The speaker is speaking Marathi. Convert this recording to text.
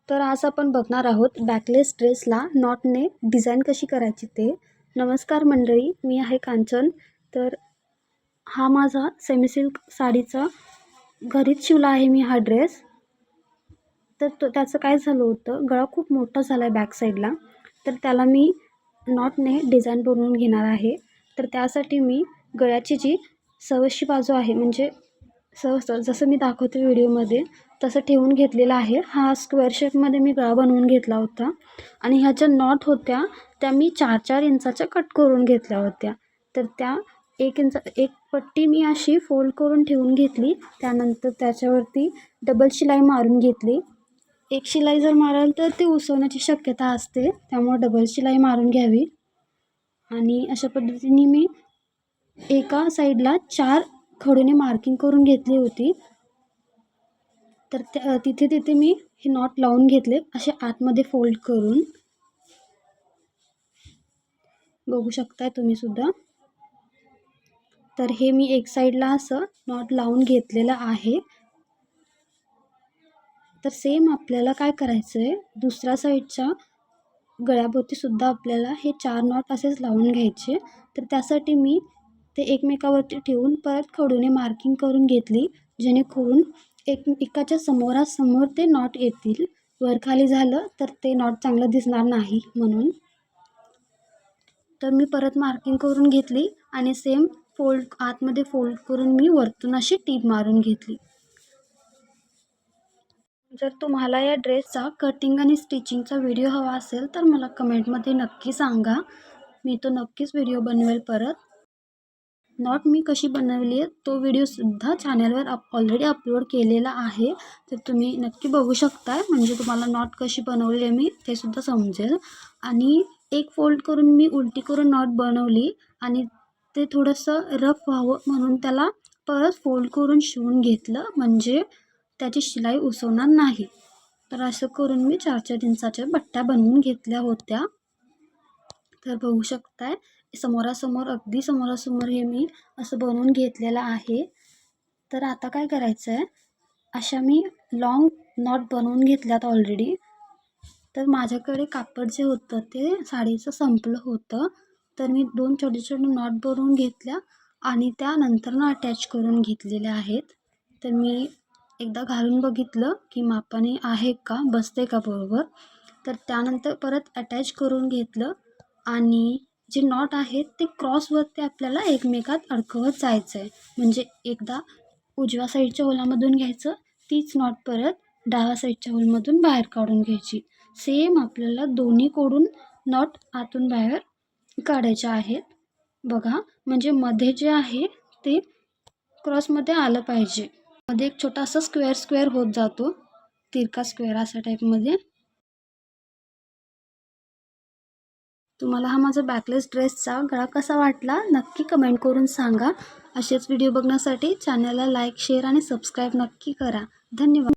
तर आज आपण बघणार आहोत बॅकलेस ड्रेसला नॉटने डिझाईन कशी करायची ते. नमस्कार मंडळी, मी आहे कांचन. तर हा माझा सेमी सिल्क साडीचा घरीच शिवला आहे मी हा ड्रेस. तर त्याचं काय झालं होतं, गळा खूप मोठा झाला आहे बॅक साईडला, तर त्याला मी नॉटने डिझाईन बनवून घेणार आहे. तर त्यासाठी मी गळ्याची जी सवशी बाजू आहे, म्हणजे जसं मी दाखवते व्हिडिओमध्ये तसं ठेवून घेतलेला आहे. हा स्क्वेअर शेपमध्ये मी गळा बनवून घेतला होता आणि ह्या ज्या नॉट होत्या त्या मी 4-4 इंचाच्या कट करून घेतल्या होत्या. तर त्या 1 पट्टी मी अशी फोल्ड करून ठेवून घेतली. त्यानंतर त्याच्यावरती डबल शिलाई मारून घेतली. एक शिलाई जर माराल तर ती उसवण्याची शक्यता असते, त्यामुळे डबल शिलाई मारून घ्यावी. आणि अशा पद्धतीने मी एका साईडला 4 खडूने मार्किंग करून घेतली होती. तर तिथे मी हे नॉट लावून घेतले असे आतमध्ये फोल्ड करून. बघू शकताय तुम्ही सुद्धा. तर हे मी एक साईडला असं नॉट लावून घेतलेलं आहे. तर सेम आपल्याला काय करायचं आहे, दुसऱ्या साईडच्या गळ्याभोवती सुद्धा आपल्याला हे 4 नॉट असेच लावून घ्यायचे. तर त्यासाठी मी ते एकमेकावरती ठेवून परत खडूने मार्किंग करून घेतली, जेणेकरून एकाच्या समोरासमोर ते नॉट येतील. वरखाली झालं तर ते नॉट चांगलं दिसणार नाही म्हणून. तर मी परत मार्किंग करून घेतली आणि सेम आतमध्ये फोल्ड करून मी वरतून अशी टीप मारून घेतली. जर तुम्हाला या ड्रेसचा कटिंग आणि स्टिचिंगचा व्हिडिओ हवा असेल तर मला कमेंटमध्ये नक्की सांगा, मी तो नक्कीच व्हिडिओ बनवेल परत. नॉट मी कशी बनवली आहे तो व्हिडिओसुद्धा चॅनलवर ऑलरेडी अपलोड केलेला आहे, तर तुम्ही नक्की बघू शकता. म्हणजे तुम्हाला नॉट कशी बनवली आहे मी ते सुद्धा समजेल. आणि एक फोल्ड करून मी उलटी करून नॉट बनवली आणि ते थोडंसं रफ व्हावं म्हणून त्याला परत फोल्ड करून शिवून घेतलं, म्हणजे त्याची शिलाई उसवणार नाही. तर असं करून मी 4-4 इंचाच्या बट्ट्या बनवून घेतल्या होत्या. तर बघू शकताय समोरासमोर, अगदी समोरासमोर हे मी असं बनवून घेतलेलं आहे. तर आता काय करायचं आहे, अशा मी लॉंग नॉट बनवून घेतल्यात ऑलरेडी. तर माझ्याकडे कापड जे होतं ते साडीचं संपलं होतं, तर मी 2 छोटे छोटे नॉट बनवून घेतल्या आणि त्यानंतर अटॅच करून घेतलेल्या आहेत. तर मी एकदा घालून बघितलं की मापाने आहे का, बसते का बरोबर. तर त्यानंतर परत अटॅच करून घेतलं आणि जे नॉट आहेत ते क्रॉसवरती आपल्याला एकमेकात अडकवत जायचं आहे. म्हणजे एकदा उजव्या साईडच्या होलामधून घ्यायचं, तीच नॉट परत डाव्या साईडच्या होलमधून बाहेर काढून घ्यायची. सेम आपल्याला दोन्हीकडून नॉट आतून बाहेर काढायच्या आहेत. बघा, म्हणजे मध्ये जे आहे ते क्रॉसमध्ये आलं पाहिजे. मध्ये एक छोटासा स्क्वेअर होत जातो, तिरका स्क्वेअर अशा टाईपमध्ये. तुम्हाला हा माझा बॅकलेस ड्रेसचा गळा कसा वाटला नक्की कमेंट करून सांगा. असेच व्हिडिओ बघण्यासाठी चॅनलला लाईक, शेअर आणि सबस्क्राईब नक्की करा. धन्यवाद.